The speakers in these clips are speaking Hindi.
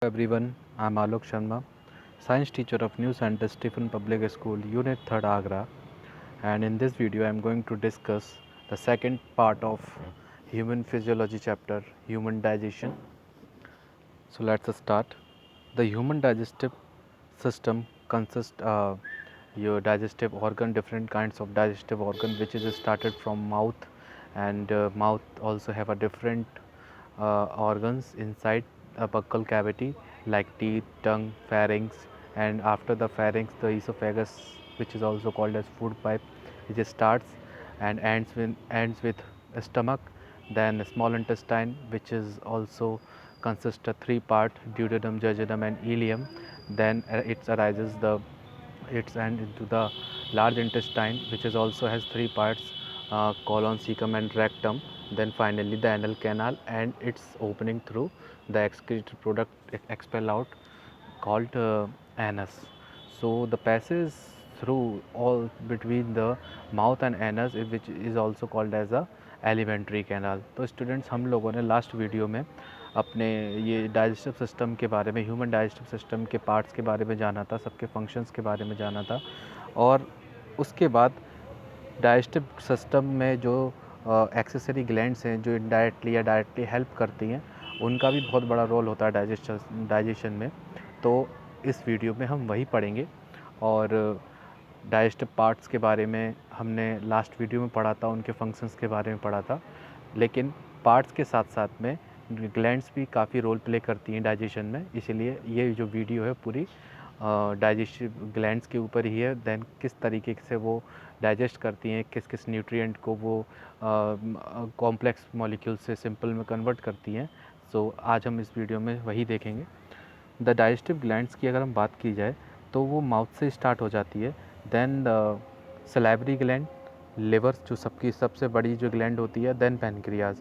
Everyone, I'm Alok Sharma, science teacher of New Center Stephen Public School, Unit 3rd Agra, and in this video I'm going to discuss the second part of human physiology chapter, human digestion. So let's start. The human digestive system consists your digestive organ, different kinds of digestive organ, which is started from mouth, and mouth also have a different organs inside a buccal cavity like teeth, tongue, pharynx, and after the pharynx, the esophagus, which is also called as food pipe, which starts and ends with stomach. Then small intestine, which is also consists of three part: duodenum, jejunum, and ileum. Then it arises the its end into the large intestine, which is also has three parts: colon, cecum, and rectum. Then finally the anal canal and its opening through the excreted product expel out, called anus. So the passage through all between the mouth and anus, which is also called as a alimentary canal. तो स्टूडेंट्स, हम लोगों ने लास्ट वीडियो में अपने ये डाइजेस्टिव सिस्टम के बारे में, ह्यूमन डाइजेस्टिव सिस्टम के पार्ट्स के बारे में जाना था, सबके फंक्शंस के बारे में जाना था. और उसके बाद डाइजेस्टिव सिस्टम में जो एक्सेसरी ग्लैंड्स हैं जो इनडायरेक्टली या डायरेक्टली हेल्प करती हैं, उनका भी बहुत बड़ा रोल होता है डाइजेशन में. तो इस वीडियो में हम वही पढ़ेंगे. और डाइजेस्टिव पार्ट्स के बारे में हमने लास्ट वीडियो में पढ़ा था, उनके फंक्शंस के बारे में पढ़ा था. लेकिन पार्ट्स के साथ साथ में ग्लैंड्स भी काफ़ी रोल प्ले करती हैं डाइजेशन में. इसीलिए ये जो वीडियो है पूरी डाइजेस्टिव ग्लैंड्स के ऊपर ही है. देन किस तरीके से वो डाइजेस्ट करती हैं, किस किस न्यूट्रिएंट को वो कॉम्प्लेक्स मॉलिक्यूल से सिंपल में कन्वर्ट करती हैं. सो आज हम इस वीडियो में वही देखेंगे. द डाइजेस्टिव ग्लैंड्स की अगर हम बात की जाए तो वो माउथ से स्टार्ट हो जाती है. देन सलाइवरी ग्लैंड, लिवर जो सबकी सबसे बड़ी जो ग्लैंड होती है. Then pancreas.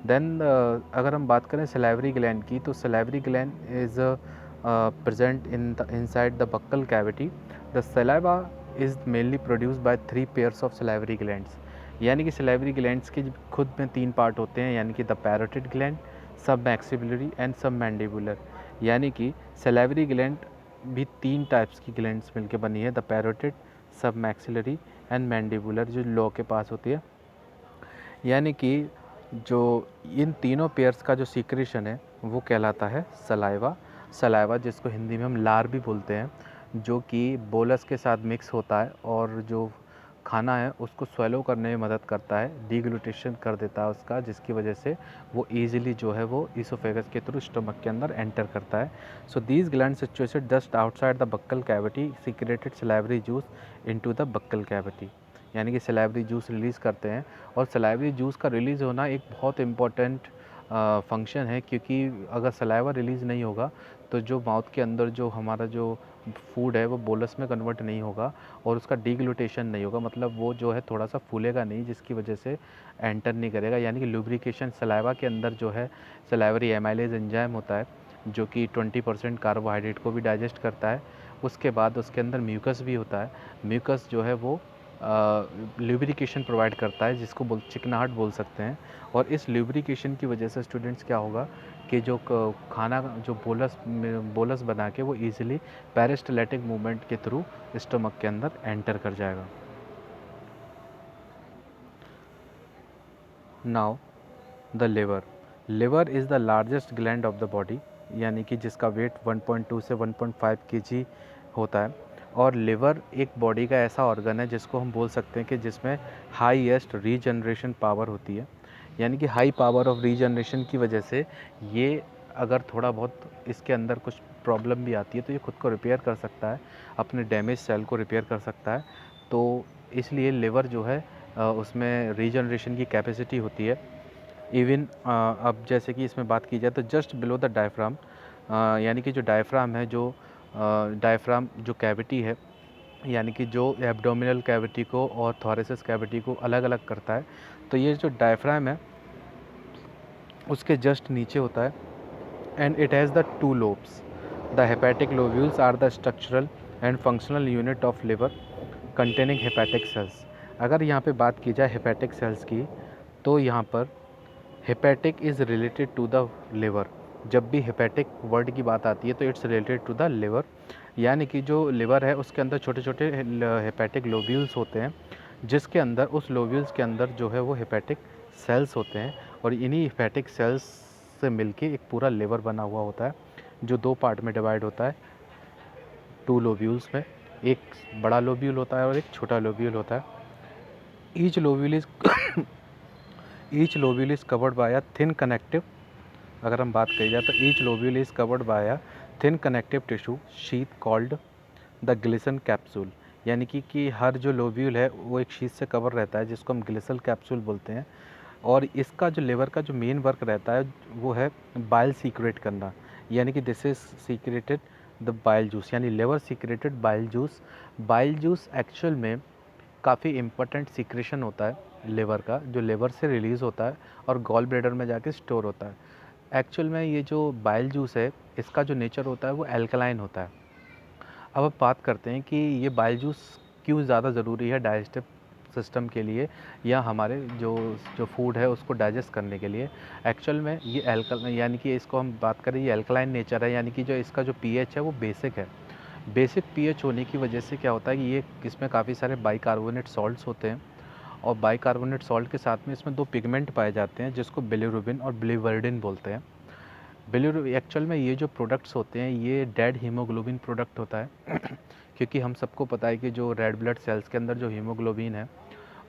देन अगर हम बात करें सलाइवरी ग्लैंड की, तो salivary gland is present in the inside the buccal cavity. The saliva is mainly produced by three pairs of salivary glands. यानी कि सलाइवरी ग्लैंड्स के खुद में तीन पार्ट होते हैं, यानी कि द पैरोटिड ग्लैंड, सब मैक्सिबुलरी एंड सब मैंडिबुलर. यानी कि सलाइवरी ग्लैंड भी तीन टाइप्स की ग्लैंड्स मिलकर बनी है: द पैरोटिड, सब मैक्सिलरी एंड मैंडिबुलर, जो लॉ के पास होती है. यानी कि जो इन तीनों पेयर्स का जो सीक्रेशन है वो कहलाता है सलाइवा. सलाइवा जिसको हिंदी में हम लार भी बोलते हैं, जो कि बोलस के साथ मिक्स होता है और जो खाना है उसको स्वेलो करने में मदद करता है, डिग्लूटेशन कर देता है उसका, जिसकी वजह से वो ईजिली जो है वो ईसोफेगस के थ्रू स्टमक के अंदर एंटर करता है. So these gland situated just outside the buccal cavity secreted salivary juice into the buccal cavity. यानी कि सलाइवरी जूस रिलीज़ करते हैं. और सलाइवरी जूस का रिलीज़ होना एक बहुत इम्पॉर्टेंट फंक्शन है, क्योंकि अगर सलाइवा रिलीज़ नहीं होगा तो जो माउथ के अंदर जो हमारा जो फूड है वो बोलस में कन्वर्ट नहीं होगा और उसका डिग्लूटेशन नहीं होगा, मतलब वो जो है थोड़ा सा फूलेगा नहीं, जिसकी वजह से एंटर नहीं करेगा. यानी कि लुब्रिकेशन सलाइवा के अंदर जो है सलाइवरी एमाइलेज एंजाइम होता है, जो कि 20% कार्बोहाइड्रेट को भी डाइजेस्ट करता है. उसके बाद उसके अंदर म्यूकस भी होता है. म्यूकस जो है वो लुब्रिकेशन प्रोवाइड करता है, जिसको चिकनाहट बोल सकते हैं. और इस लुब्रिकेशन की वजह से स्टूडेंट्स क्या होगा कि जो खाना जो बोलस बना के वो इजीली पेरिस्टलेटिक मूवमेंट के थ्रू स्टमक के अंदर एंटर कर जाएगा. Now the liver. Liver is the largest gland of the body, यानी कि जिसका वेट 1.2 से 1.5 kg होता है. और लिवर एक बॉडी का ऐसा ऑर्गन है जिसको हम बोल सकते हैं कि जिसमें हाईएस्ट रीजनरेशन पावर होती है. यानी कि हाई पावर ऑफ रीजनरेशन की वजह से ये अगर थोड़ा बहुत इसके अंदर कुछ प्रॉब्लम भी आती है तो ये खुद को रिपेयर कर सकता है, अपने डैमेज सेल को रिपेयर कर सकता है. तो इसलिए लिवर जो है उसमें रीजनरेशन की कैपेसिटी होती है. इवन अब जैसे कि इसमें बात की जाए तो जस्ट बिलो द डायफ्राम, यानी कि जो डायफ्राम है, जो डायफ्राम जो कैविटी है, यानी कि जो एब्डोमिनल कैविटी को और थोरेसिस कैविटी को अलग अलग करता है, तो ये जो डायफ्राम है उसके जस्ट नीचे होता है. And it has the two lobes. The hepatic lobules are the structural and functional unit of liver containing hepatic cells. अगर यहाँ पे बात की जाए हेपेटिक सेल्स की, तो यहाँ पर hepatic is related to the liver. जब भी हेपेटिक वर्ड की बात आती है तो it's related to the liver, यानी कि जो लिवर है उसके अंदर छोटे छोटे हेपेटिक लोब्यूल्स होते हैं, जिसके अंदर उस लोब्यूल्स के अंदर जो है वो हेपेटिक सेल्स होते हैं, और इन्हीं हेपेटिक सेल्स से मिलके एक पूरा लिवर बना हुआ होता है, जो दो पार्ट में डिवाइड होता है, टू लोब्यूल्स में। एक बड़ा लोब्यूल होता है और एक छोटा लोब्यूल होता है। Each lobule is each lobule is covered by a thin connective, अगर हम बात करी जाए तो each lobule is covered by a thin connective tissue sheath called the glisten capsule, यानी कि हर जो लोब्यूल है वो एक शीथ से कवर रहता है, जिसको हम ग्लिसल कैप्सूल बोलते हैं। और इसका जो लिवर का जो मेन वर्क रहता है वो है बाइल सीक्रेट करना, यानी कि this is secreted the bile juice, यानी liver secreted bile juice. Bile juice actual में काफ़ी इम्पोर्टेंट सीक्रेशन होता है लिवर का, जो लिवर से रिलीज़ होता है और गॉल ब्लैडर में जाके स्टोर होता है। एक्चुअल में ये जो बाइल जूस है इसका जो नेचर होता है वो एल्कलाइन होता है। अब आप बात करते हैं कि ये बाइल जूस क्यों ज़्यादा ज़रूरी है डाइजेस्टिव सिस्टम के लिए, या हमारे जो जो फूड है उसको डाइजेस्ट करने के लिए। एक्चुअल में ये एल्कल यानी कि इसको हम बात करें, ये एल्कलाइन नेचर है, यानी कि जो इसका जो पीएच है वो बेसिक है। बेसिक पीएच होने की वजह से क्या होता है कि ये इसमें काफ़ी सारे बाइकार्बोनेट सॉल्ट्स होते हैं, और बाइकार्बोनेट सॉल्ट के साथ में इसमें दो पिगमेंट पाए जाते हैं जिसको बिलिरुबिन और बिलिवर्डिन बोलते हैं। बिलिरुबिन एक्चुअल में ये जो प्रोडक्ट्स होते हैं ये डेड हीमोग्लोबिन प्रोडक्ट होता है क्योंकि हम सबको पता है कि जो रेड ब्लड सेल्स के अंदर जो हीमोग्लोबिन है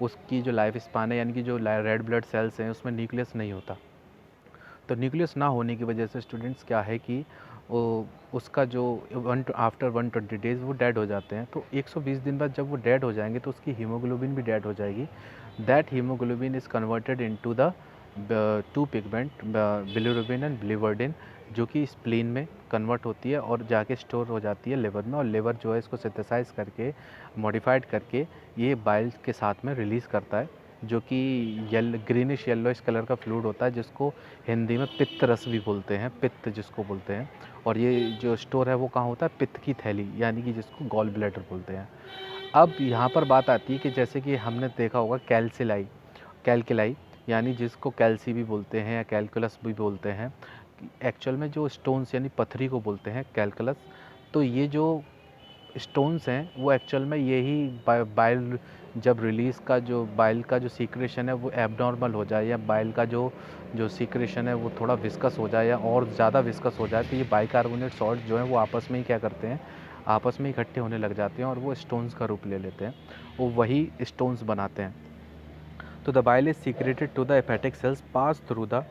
उसकी जो लाइफ स्पान है, यानी कि जो रेड ब्लड सेल्स हैं उसमें न्यूक्लियस नहीं होता। तो न्यूक्लियस ना होने की वजह से स्टूडेंट्स क्या है कि वो उसका जो आफ्टर 120 डेज़ वो डेड हो जाते हैं। तो 120 दिन बाद जब वो डेड हो जाएंगे तो उसकी हीमोग्लोबिन भी डेड हो जाएगी। That haemoglobin is converted into the two pigment bilirubin and बिलिवर्डिन, जो कि स्प्लीन में कन्वर्ट होती है और जाके स्टोर हो जाती है लिवर में, और लिवर जो है इसको सिंथेसाइज करके मॉडिफाइड करके ये बाइल के साथ में रिलीज़ करता है, जो कि ग्रीनिश येलोइश कलर का फ्लूइड होता है, जिसको हिंदी में पित्त रस भी बोलते हैं, पित्त जिसको बोलते हैं। और ये जो स्टोर है वो कहाँ होता है, पित्त की थैली, यानी कि जिसको गॉल ब्लैडर बोलते हैं। अब यहाँ पर बात आती है कि जैसे कि हमने देखा होगा कैल्कुलाई, यानी जिसको कैल्सी भी बोलते हैं या कैलकुलस भी बोलते हैं। एक्चुअल में जो स्टोन्स यानी पत्थरी को बोलते हैं कैलकुलस। तो ये जो स्टोन्स हैं वो एक्चुअल में यही बाइल जब रिलीज़ का जो बाइल का जो सीक्रेशन है वो एबनॉर्मल हो जाए, या बाइल का जो जो सीक्रेशन है वो थोड़ा विस्कस हो जाए या और ज़्यादा विस्कस हो जाए, तो ये बाइकार्बोनेट सॉल्ट जो है वो आपस में ही क्या करते हैं, आपस में इकट्ठे होने लग जाते हैं और वो स्टोन्स का रूप ले लेते हैं, वो वही स्टोन्स बनाते हैं। तो the bile is secreted to the hepatic cells pass through the,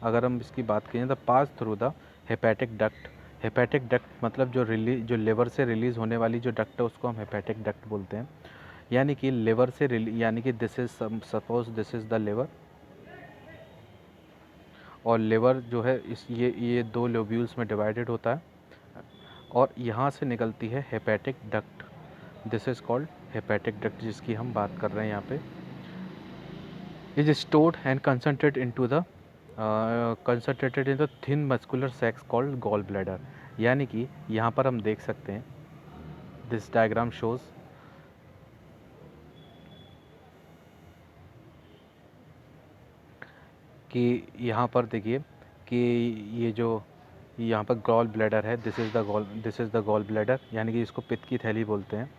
अगर हम इसकी बात करें तो pass through the hepatic duct. Hepatic duct मतलब जो लिवर से रिलीज़ होने वाली जो डक्ट है उसको हम हेपेटिक डक्ट बोलते हैं। यानी कि लिवर से यानी कि this is suppose this is the liver, और लिवर जो है इस ये दो लोब्यूल्स में डिवाइडेड होता है, और यहाँ से निकलती है hepatic duct. This is called hepatic duct, जिसकी हम बात कर रहे हैं यहाँ पे। Is stored and concentrated in the thin muscular sacs called gall bladder, यानी कि यहाँ पर हम देख सकते हैं, दिस डायग्राम शोज कि यहाँ पर देखिए कि ये जो यहाँ पर गॉल ब्लैडर है, this is the gall bladder, यानी कि इसको पित्त की थैली बोलते हैं।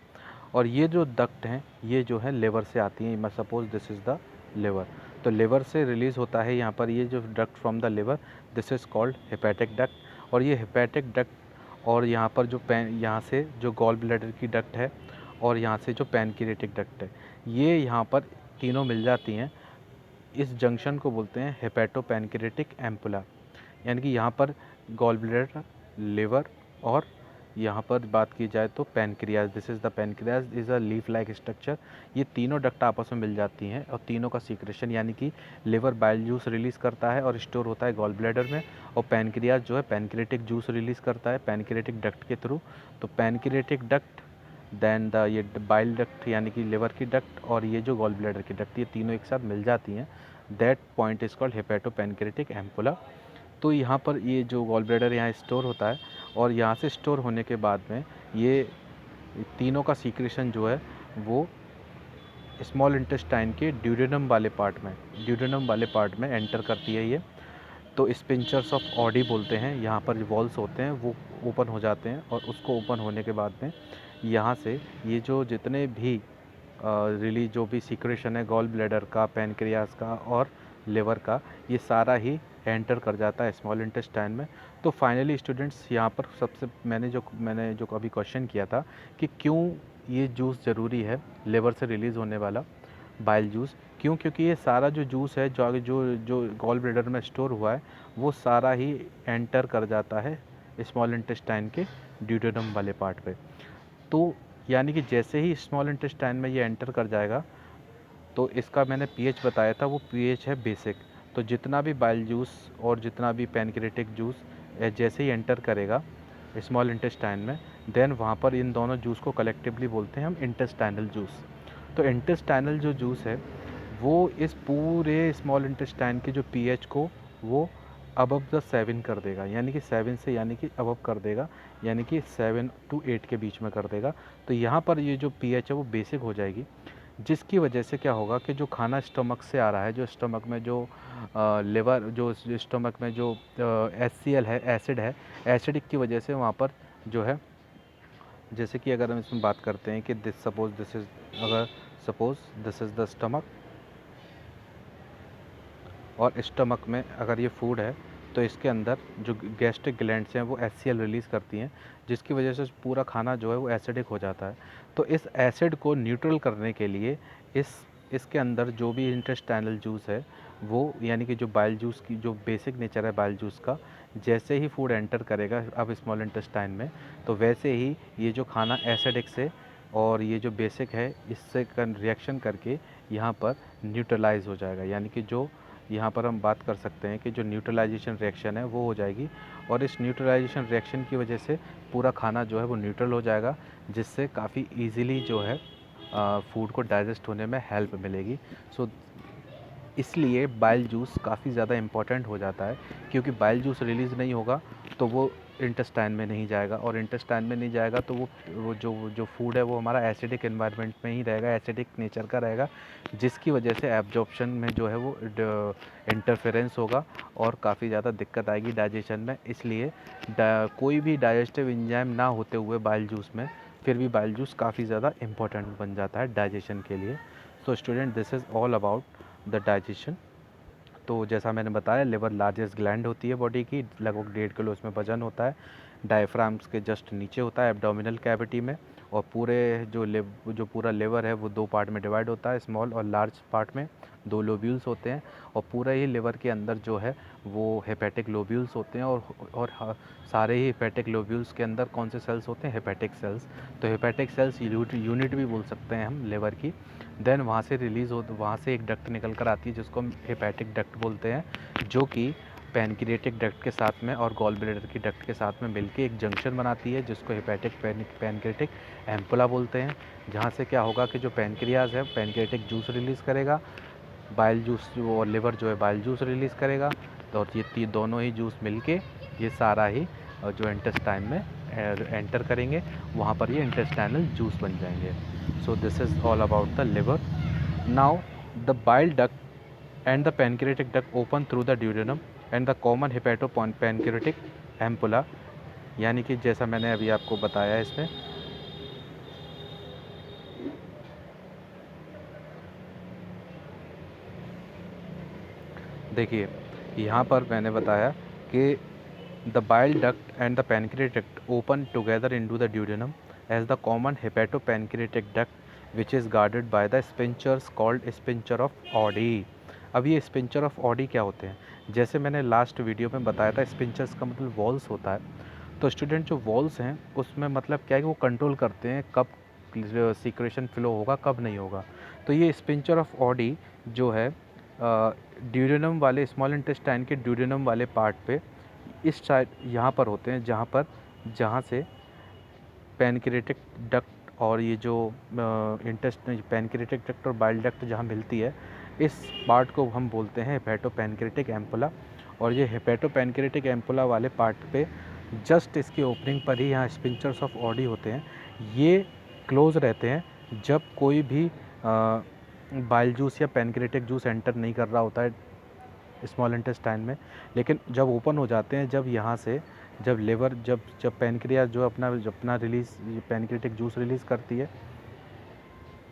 और ये जो डक्ट हैं ये जो है लिवर से आती हैं, मैं suppose this is the liver, तो लिवर से रिलीज़ होता है यहाँ पर ये जो duct from the liver, this is called hepatic duct. और ये हेपेटिक डक्ट और यहाँ पर जो यहाँ से जो गॉल ब्लैडर की डक्ट है और यहाँ से जो पैनक्रियाटिक डक्ट है, ये यहाँ पर तीनों मिल जाती हैं। इस जंक्शन को बोलते हैं हेपेटो पैनक्रियाटिक एम्पुला, यानी कि यहाँ पर गॉल ब्लैडर, लिवर, और यहाँ पर बात की जाए तो pancreas, this is the pancreas is a leaf like structure. ये तीनों डक्ट आपस में मिल जाती हैं और तीनों का सीक्रेशन, यानी कि लिवर बाइल जूस रिलीज़ करता है और स्टोर होता है गॉल ब्लैडर में, और पैनक्रियाज जो है पैनक्रियाटिक जूस रिलीज़ करता है पैनक्रियाटिक डक्ट के थ्रू। तो पैनक्रियाटिक डक्ट, देन द ये बाइल डक्ट यानी कि लिवर की डक्ट, और ये जो गॉल ब्लैडर की डक्ट, ये तीनों एक साथ मिल जाती हैं। That point is called hepato pancreatic ampulla. तो यहाँ पर ये जो गॉल ब्लैडर यहाँ स्टोर होता है, और यहाँ से स्टोर होने के बाद में ये तीनों का सीक्रेशन जो है वो स्मॉल इंटेस्टाइन के ड्यूडेनम वाले पार्ट में एंटर करती है ये। तो स्पिंचर्स ऑफ ऑडी बोलते हैं, यहाँ पर जो वॉल्स होते हैं वो ओपन हो जाते हैं, और उसको ओपन होने के बाद में यहाँ से ये जो जितने भी रिलीज जो भी सिक्रेशन है गॉल ब्लैडर का, पैनक्रियास का और लिवर का, ये सारा ही एंटर कर जाता है स्मॉल इंटेस्टाइन में। तो फाइनली स्टूडेंट्स यहाँ पर सबसे मैंने जो अभी क्वेश्चन किया था कि क्यों ये जूस ज़रूरी है, लिवर से रिलीज़ होने वाला बाइल जूस क्यों, क्योंकि ये सारा जो जूस है जो जो जो गॉल ब्लैडर में स्टोर हुआ है वो सारा ही एंटर कर जाता है स्मॉल इंटेस्टाइन के ड्यूडेनम वाले पार्ट पे। तो यानी कि जैसे ही स्मॉल इंटेस्टाइन में ये एंटर कर जाएगा, तो इसका मैंने पीएच बताया था, वो पीएच है बेसिक। तो जितना भी बाइल जूस और जितना भी पैनक्रेटिक जूस जैसे ही एंटर करेगा स्मॉल इंटेस्टाइन में, देन वहाँ पर इन दोनों जूस को कलेक्टिवली बोलते हैं हम इंटेस्टाइनल जूस। तो इंटेस्टाइनल जो जूस है वो इस पूरे स्मॉल इंटेस्टाइन के जो पीएच को वो अबव द 7 कर देगा, यानी कि 7 से यानी कि अबव कर देगा, यानी कि 7 to 8 के बीच में कर देगा। तो यहाँ पर ये जो पीएच है वो बेसिक हो जाएगी, जिसकी वजह से क्या होगा कि जो खाना स्टमक से आ रहा है, जो स्टमक में जो लिवर जो स्टमक में जो HCl है, एसिड है, एसिडिक की वजह से वहाँ पर जो है, जैसे कि अगर हम इसमें बात करते हैं कि suppose this is the stomach, और स्टमक में अगर ये फूड है तो इसके अंदर जो गैस्ट्रिक ग्लैंड्स हैं वो HCl रिलीज़ करती हैं, जिसकी वजह से पूरा खाना जो है वो एसिडिक हो जाता है। तो इस एसिड को न्यूट्रल करने के लिए इसके अंदर जो भी इंटेस्टाइनल जूस है वो, यानी कि जो बाइल जूस की जो बेसिक नेचर है बाइल जूस का, जैसे ही फूड एंटर करेगा अब स्मॉल इंटेस्टाइन में, तो वैसे ही ये जो खाना एसिडिक से और ये जो बेसिक है इससे रिएक्शन करके यहाँ पर न्यूट्रलाइज हो जाएगा, यानी कि जो यहाँ पर हम बात कर सकते हैं कि जो न्यूट्रलाइजेशन रिएक्शन है वो हो जाएगी, और इस न्यूट्रलाइजेशन रिएक्शन की वजह से पूरा खाना जो है वो न्यूट्रल हो जाएगा, जिससे काफ़ी इजीली जो है फूड को डाइजेस्ट होने में हेल्प मिलेगी। सो इसलिए बाइल जूस काफ़ी ज़्यादा इम्पॉर्टेंट हो जाता है, क्योंकि बाइल जूस रिलीज़ नहीं होगा तो वो इंटेस्टाइन में नहीं जाएगा, और इंटेस्टाइन में नहीं जाएगा तो वो जो फूड है वो हमारा एसिडिक एनवायरनमेंट में ही रहेगा, एसिडिक नेचर का रहेगा, जिसकी वजह से एब्जॉर्प्शन में जो है वो इंटरफेरेंस होगा और काफ़ी ज़्यादा दिक्कत आएगी डाइजेशन में। इसलिए कोई भी डाइजेस्टिव एंजाइम ना होते हुए बाइल जूस में फिर भी बाइल जूस काफ़ी ज़्यादा इम्पॉर्टेंट बन जाता है डाइजेशन के लिए। So student, this is all about the digestion. तो जैसा मैंने बताया, लिवर लार्जेस्ट ग्लैंड होती है बॉडी की, लगभग 1.5 किलो उसमें वजन होता है, डायफ्राम्स के जस्ट नीचे होता है एब्डोमिनल कैविटी में, और जो पूरा लिवर है वो 2 पार्ट में डिवाइड होता है, स्मॉल और लार्ज पार्ट में 2 लोब्यूल्स होते हैं, और पूरा ही लिवर के अंदर जो है वो हेपेटिक लोब्यूल्स होते हैं, और सारे ही हेपेटिक लोब्यूल्स के अंदर कौन से सेल्स होते हैं, हेपेटिक सेल्स। तो हेपेटिक सेल्स यूनिट भी बोल सकते हैं हम लिवर की। देन वहाँ से एक डक्ट निकल कर आती है जिसको हम हेपेटिक डक्ट बोलते हैं, जो कि पैनक्रिएटिक डक्ट के साथ में और गॉल ब्लैडर की डक्ट के साथ में मिलके एक जंक्शन बनाती है, जिसको हेपेटिक पैनक्रिएटिक एम्पुला बोलते हैं। जहाँ से क्या होगा कि जो पैनक्रियाज है पैनक्रिएटिक जूस रिलीज़ करेगा, बाइल जूस और लिवर जो है बाइल जूस रिलीज़ करेगा, तो ये दोनों ही जूस मिलके ये सारा ही जो इंटेस्टाइन में एंटर करेंगे, वहाँ पर ये इंटेस्टाइनल जूस बन जाएंगे। So this is all about the liver. Now the bile duct and the pancreatic duct open through the duodenum and the common hepato pancreatic ampulla, यानी कि जैसा मैंने अभी आपको बताया इसमें, देखिए यहाँ पर मैंने बताया कि the bile duct and the pancreatic duct open together into the duodenum as the common hepatopancreatic duct which is guarded by the sphincters called sphincter of Oddi. अब ये स्पिंचर ऑफ ऑडी क्या होते हैं? जैसे मैंने लास्ट वीडियो में बताया था, स्पिंचर्स का मतलब वॉल्स होता है। तो स्टूडेंट, जो वॉल्स हैं उसमें मतलब क्या है कि वो कंट्रोल करते हैं कब सिक्रेशन फ्लो होगा कब नहीं होगा। तो ये स्पिंचर ऑफ ऑडी जो है ड्यूडेनम वाले, स्मॉल इंटेस्टाइन के ड्यूडेनम वाले पार्ट पे इस साइड यहाँ पर होते हैं, जहाँ से पैनक्रिएटिक डक्ट और ये जो पैनक्रिएटिक डक्ट और बाइल डक्ट जहाँ मिलती है, इस पार्ट को हम बोलते हैं हेपेटोपैनक्रिएटिक एम्पुला। और ये हेपेटोपैनक्रिएटिक एम्पुला वाले पार्ट पे जस्ट इसकी ओपनिंग पर ही यहाँ स्पिंचर्स ऑफ ऑडी होते हैं। ये क्लोज रहते हैं जब कोई भी बाइल जूस या पैनक्रिएटिक जूस एंटर नहीं कर रहा होता है स्मॉल इंटेस्टाइन में, लेकिन जब ओपन हो जाते हैं, जब यहाँ से जब लिवर जब जब पैनक्रियाज जो अपना रिलीज़ पैनक्रियाटिक जूस रिलीज़ करती है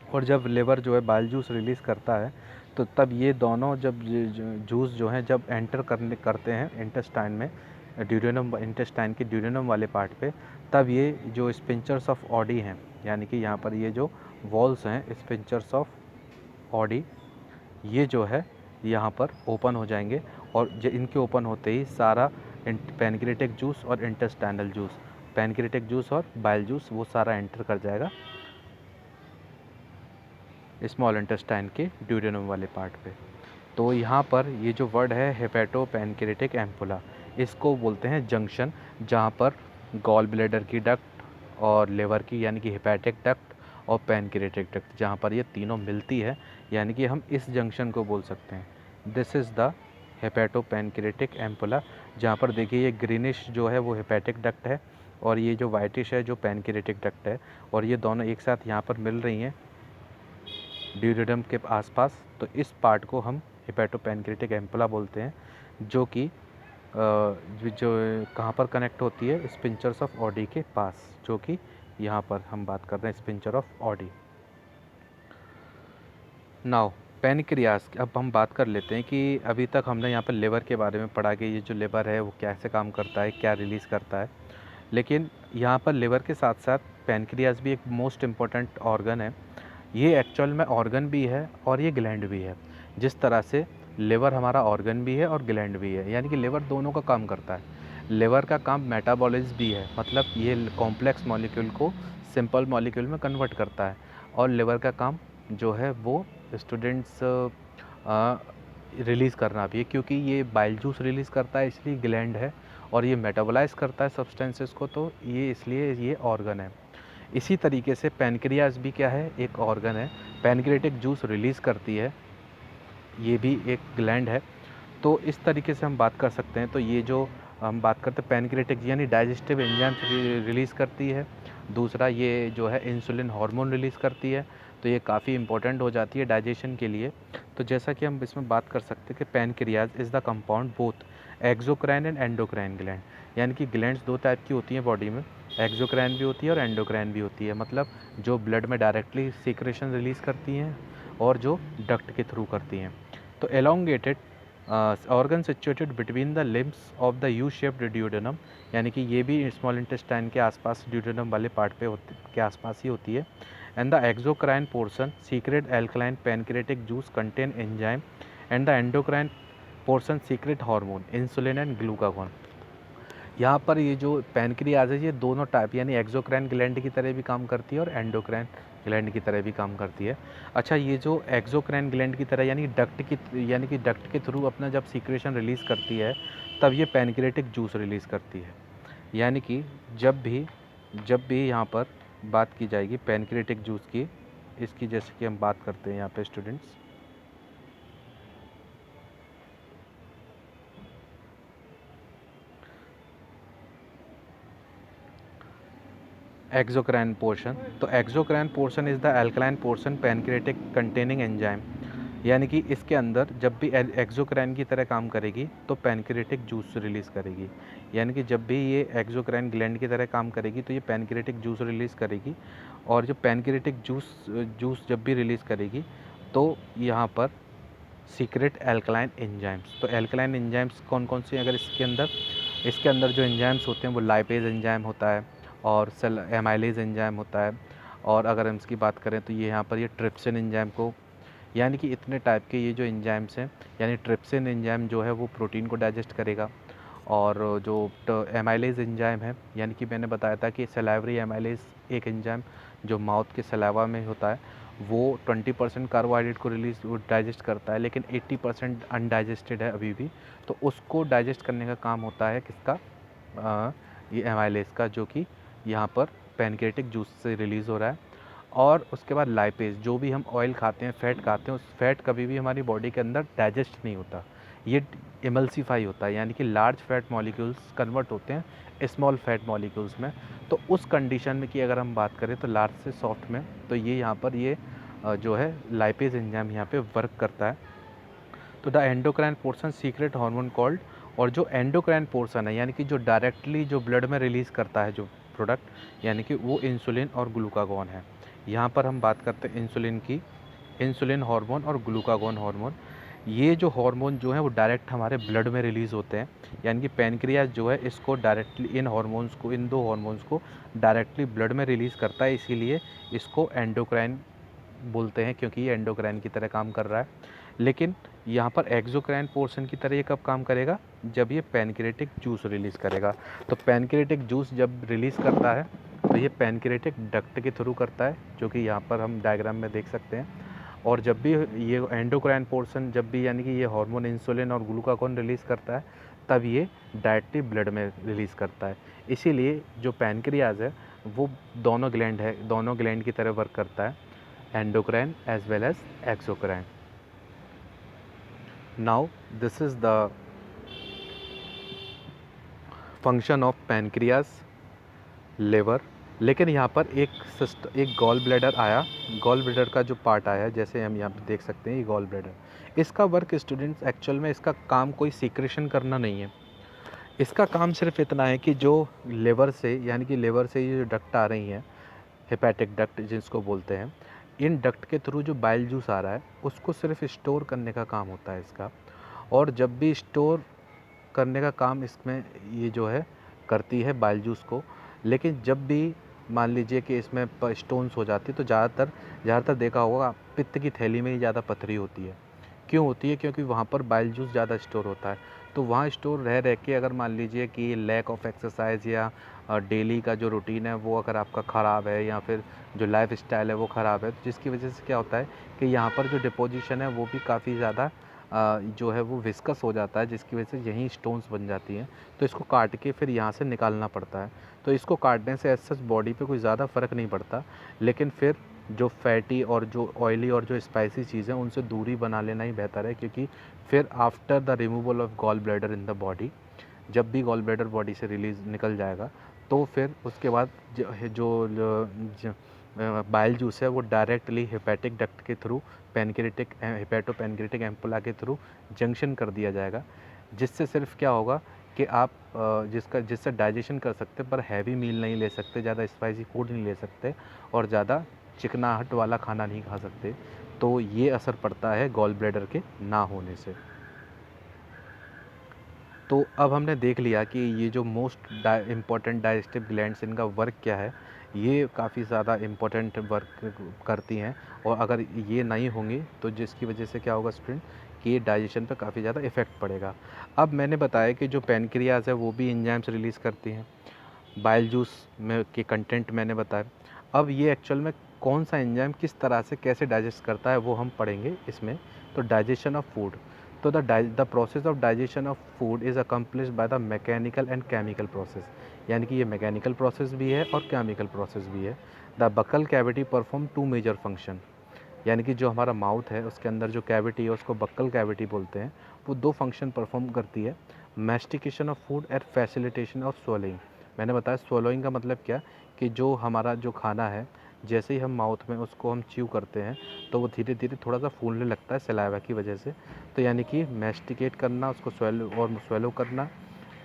और जब लिवर जो है बाइल जूस रिलीज़ करता है, तो तब ये दोनों जब जूस जो हैं जब एंटर करते हैं इंटेस्टाइन में, ड्यूडेनम इंटेस्टाइन के ड्यूडेनम वाले पार्ट पे, तब ये जो स्पिंचर्स ऑफ ऑडी हैं, यानी कि यहाँ पर ये जो वॉल्स हैं स्पिंचर्स ऑफ ऑडी, ये जो है यहाँ पर ओपन हो जाएंगे और इनके ओपन होते ही सारा पैनक्रियाटिक जूस और इंटेस्टाइनल जूस, पैनक्रियाटिक जूस और बाइल जूस, वो सारा एंटर कर जाएगा स्मॉल इंटेस्टाइन के ड्यूडेनम वाले पार्ट पे। तो यहाँ पर ये जो वर्ड है हेपेटो पैनक्रियाटिक एम्पुला, इसको बोलते हैं जंक्शन, जहाँ पर गॉल ब्लैडर की डक्ट और लिवर की यानी कि हेपेटिक डक्ट और पैनक्रियाटिक डक्ट, जहाँ पर ये तीनों मिलती है, यानी कि हम इस जंक्शन को बोल सकते हैं this is the hepato pancreatic ampulla. जहाँ पर देखिए ये ग्रीनिश जो है वो हेपेटिक डक्ट है और ये जो वाइटिश है जो पैनक्रियाटिक डक्ट है, और ये दोनों एक साथ यहाँ पर मिल रही हैं ड्यूडेनम के आसपास। तो इस पार्ट को हम हेपेटोपैनक्रियाटिक एम्पुला बोलते हैं, जो कि जो कहाँ पर कनेक्ट होती है, स्पिंचर्स ऑफ ऑडी के पास, जो कि यहाँ पर हम बात कर रहे हैं sphincter of Audi. Now pancreas, अब हम बात कर लेते हैं कि अभी तक हमने यहाँ पर लिवर के बारे में पढ़ा कि ये जो लिवर है वो कैसे काम करता है, क्या रिलीज़ करता है, लेकिन यहाँ पर लिवर के साथ साथ पैनक्रियास भी एक मोस्ट इम्पॉर्टेंट ऑर्गन है। ये एक्चुअल में ऑर्गन भी है और ये ग्लैंड भी है। जिस तरह से लिवर हमारा ऑर्गन भी है और ग्लैंड भी है, यानी कि लिवर दोनों का काम करता है। लिवर का काम मेटाबॉलिज्म भी है, मतलब ये कॉम्प्लेक्स मॉलिक्यूल को सिंपल मॉलिक्यूल में कन्वर्ट करता है, और लिवर का काम जो है वो स्टूडेंट्स रिलीज़ करना भी है, क्योंकि ये बाइल जूस रिलीज़ करता है इसलिए ग्लैंड है, और ये मेटाबोलाइज करता है सब्सटेंसेस को, तो ये इसलिए ये ऑर्गन है। इसी तरीके से पैनक्रियास भी क्या है, एक ऑर्गन है, पैनक्रियाटिक जूस रिलीज़ करती है, ये भी एक ग्लैंड है। तो इस तरीके से हम बात कर सकते हैं। तो ये जो हम बात करते हैं पैनक्रियाटिक यानी डाइजेस्टिव एंजाइम्स रिलीज़ करती है, दूसरा ये जो है इंसुलिन हार्मोन रिलीज़ करती है, तो ये काफ़ी इंपॉर्टेंट हो जाती है डाइजेशन के लिए। तो जैसा कि हम इसमें बात कर सकते हैं कि pancreas is the compound both exocrine and endocrine gland, यानी कि ग्लैंड्स दो टाइप की होती हैं बॉडी में, एक्सोक्राइन भी होती है और एंडोक्राइन भी होती है, मतलब जो ब्लड में डायरेक्टली सीक्रेशन रिलीज़ करती हैं और जो डक्ट के थ्रू करती हैं। तो elongated organ situated between the limbs of the U shaped duodenum, यानी कि ये भी स्मॉल इंटेस्टाइन के आसपास ड्यूडेनम वाले पार्ट पे के आसपास ही होती है। And the exocrine portion secret alkaline pancreatic juice contain enzyme, and the endocrine portion secret hormone insulin and glucagon. यहाँ पर ये जो पैनक्रियाज है ये दोनों टाइप यानी एक्सोक्राइन ग्लैंड की तरह भी काम करती है और एंडोक्राइन ग्लैंड की तरह भी काम करती है। अच्छा, ये जो एक्सोक्राइन ग्लैंड की तरह यानी कि डक्ट के थ्रू अपना जब सीक्रेशन रिलीज़ करती है, तब ये पैनक्रियाटिक जूस रिलीज़ करती है। यानी कि जब भी यहाँ पर बात की जाएगी पैनक्रियाटिक जूस की, इसकी जैसे कि हम बात करते हैं यहाँ पे स्टूडेंट्स, एक्सोक्राइन पोर्शन, तो exocrine portion is the alkaline portion pancreatic containing enzyme, यानी कि इसके अंदर जब भी एक्सोक्राइन की तरह काम करेगी तो पैनक्रियाटिक जूस रिलीज़ करेगी। यानी कि जब भी ये एक्सोक्राइन ग्लैंड की तरह काम करेगी तो ये पैनक्रियाटिक जूस रिलीज़ करेगी, और जो पैनक्रियाटिक जूस जब भी रिलीज़ करेगी तो यहाँ पर सीक्रेट एल्कलाइन एंजाइम्स, तो एल्कलाइन एंजाइम्स कौन कौन से, अगर इसके अंदर जो एंजाइम्स होते हैं वो लाइपेज एंजाइम होता है और सेल एमाइलेज एंजाइम होता है, और अगर हम इसकी बात करें तो ये यहाँ पर ये ट्रिप्सिन एंजाइम को, यानी कि इतने टाइप के ये जो एंजाइम्स हैं, यानी ट्रिप्सिन एंजाइम जो है वो प्रोटीन को डाइजेस्ट करेगा, और जो एमाइलेज एंजाइम है, यानी कि मैंने बताया था कि सलाइवरी एमाइलेज एक एंजाइम जो माउथ के सलाइवा में होता है, वो 20% कार्बोहाइड्रेट को डाइजेस्ट करता है, लेकिन 80% अनडाइजेस्टेड है अभी भी, तो उसको डाइजेस्ट करने का काम होता है किसका, ये एमाइलेज का, जो कि यहाँ पर पैनक्रियाटिक जूस से रिलीज़ हो रहा है। और उसके बाद लाइपेज, जो भी हम ऑयल खाते हैं, फैट खाते हैं, उस फैट कभी भी हमारी बॉडी के अंदर डाइजेस्ट नहीं होता, ये इमल्सीफाई होता है, यानी कि लार्ज फैट मॉलिक्यूल्स कन्वर्ट होते हैं स्मॉल फैट मॉलिक्यूल्स में। तो उस कंडीशन में कि अगर हम बात करें तो लार्ज से सॉफ्ट में, तो ये यहाँ पर ये जो है लाइपेज एंजाइम यहाँ पे वर्क करता है। तो the endocrine portion secret hormone called, और जो एंडोक्राइन पोर्शन है यानी कि जो डायरेक्टली जो ब्लड में रिलीज़ करता है जो प्रोडक्ट, यानी कि वो इंसुलिन और ग्लूकागॉन है। यहाँ पर हम बात करते हैं इंसुलिन की, इंसुलिन हार्मोन और ग्लूकागॉन हार्मोन। ये जो हार्मोन जो है वो डायरेक्ट हमारे ब्लड में रिलीज़ होते हैं, यानी कि पैनक्रियाज जो है इसको डायरेक्टली इन हार्मोन्स को, इन दो हार्मोन्स को डायरेक्टली ब्लड में रिलीज़ करता है, इसीलिए इसको एंडोक्राइन बोलते हैं, क्योंकि ये एंडोक्राइन की तरह काम कर रहा है। लेकिन यहाँ पर एक्सोक्राइन पोर्शन की तरह ये कब काम करेगा, जब ये पैनक्रियाटिक जूस रिलीज़ करेगा। तो पैनक्रियाटिक जूस जब रिलीज़ करता है तो ये पैनक्रियाटिक डक्ट के थ्रू करता है, जो कि यहाँ पर हम डायग्राम में देख सकते हैं। और जब भी ये एंडोक्राइन पोर्शन, जब भी यानी कि ये हार्मोन इंसुलिन और ग्लूकागॉन रिलीज़ करता है, तब ये डायरेक्टली ब्लड में रिलीज़ करता है। इसीलिए जो पैनक्रियाज है वो दोनों ग्लैंड है, दोनों ग्लैंड की तरह वर्क करता है, endocrine as well as exocrine. Now this is the function of pancreas, liver. लेकिन यहाँ पर एक गॉल ब्लैडर आया, गॉल ब्लैडर का जो पार्ट आया है, जैसे हम यहाँ पे देख सकते हैं ये गॉल ब्लैडर। इसका वर्क स्टूडेंट्स एक्चुअल में इसका काम कोई सीक्रेशन करना नहीं है, इसका काम सिर्फ इतना है कि जो लिवर से, यानी कि लिवर से ये जो डक्ट आ रही हैं, हेपेटिक डक्ट जिसको बोलते हैं, इन डक्ट के थ्रू जो बाइल जूस आ रहा है उसको सिर्फ स्टोर करने का काम होता है इसका। और जब भी स्टोर करने का काम इसमें ये जो है करती है बाइल जूस को, लेकिन जब भी मान लीजिए कि इसमें स्टोन्स हो जाती है तो ज़्यादातर देखा होगा पित्त की थैली में ही ज़्यादा पथरी होती है। क्यों होती है, क्योंकि वहाँ पर बाइल जूस ज़्यादा स्टोर होता है। तो वहाँ स्टोर रह रह के अगर मान लीजिए कि लैक ऑफ एक्सरसाइज या डेली का जो रूटीन है वो अगर आपका ख़राब है, या फिर जो लाइफ स्टाइल है वो ख़राब है, तो जिसकी वजह से क्या होता है कि यहाँ पर जो डिपोजिशन है वो भी काफ़ी ज़्यादा जो है वो विस्कस हो जाता है, जिसकी वजह से यहीं स्टोन्स बन जाती हैं। तो इसको काट के फिर यहाँ से निकालना पड़ता है। तो इसको काटने से एज सच बॉडी पे कोई ज़्यादा फ़र्क नहीं पड़ता, लेकिन फिर जो फैटी और जो ऑयली और जो स्पाइसी चीज़ें उनसे दूरी बना लेना ही बेहतर है, क्योंकि फिर after the removal of gall bladder in the body, जब भी गॉल ब्लैडर बॉडी से रिलीज निकल जाएगा तो फिर उसके बाद बाइल जूस है वो डायरेक्टली हेपेटिक डक्ट के through pancreatic hepato pancreatic ampulla के थ्रू जंक्शन कर दिया जाएगा, जिससे सिर्फ क्या होगा कि आप जिससे डाइजेशन कर सकते पर हैवी मील नहीं ले सकते, ज़्यादा स्पाइसी फूड नहीं ले सकते और ज़्यादा चिकनाहट वाला खाना नहीं खा सकते। तो ये असर पड़ता है गॉल ब्लैडर के ना होने से। तो अब हमने देख लिया कि ये जो मोस्ट इम्पॉर्टेंट डाइजेस्टिव ग्लैंड्स, इनका वर्क क्या है। ये काफ़ी ज़्यादा इम्पोर्टेंट वर्क करती हैं, और अगर ये नहीं होंगी तो जिसकी वजह से क्या होगा स्टूडेंट कि ये डाइजेशन पे काफ़ी ज़्यादा इफ़ेक्ट पड़ेगा। अब मैंने बताया कि जो पैनक्रियाज है वो भी एंजाइम्स रिलीज़ करती हैं, बाइल जूस में के कंटेंट मैंने बताया। अब ये एक्चुअल में कौन सा एंजाइम किस तरह से कैसे डाइजेस्ट करता है वो हम पढ़ेंगे इसमें। तो डाइजेशन ऑफ फूड, तो the process of digestion of food is accomplished by the mechanical and chemical process, यानी कि ये मैकेनिकल प्रोसेस भी है और केमिकल प्रोसेस भी है। The buccal cavity perform two major function, यानी कि जो हमारा माउथ है उसके अंदर जो कैविटी है उसको बक्कल कैविटी बोलते हैं, वो दो फंक्शन परफॉर्म करती है, mastication of food and facilitation of swallowing. मैंने बताया स्वलोइंग का मतलब क्या, कि जो हमारा जो खाना है जैसे ही हम माउथ में उसको हम च्यू करते हैं तो वो धीरे धीरे थोड़ा सा फूलने लगता है सलाइवा की वजह से। तो यानी कि मैस्टिकेट करना, उसको स्वेलो करना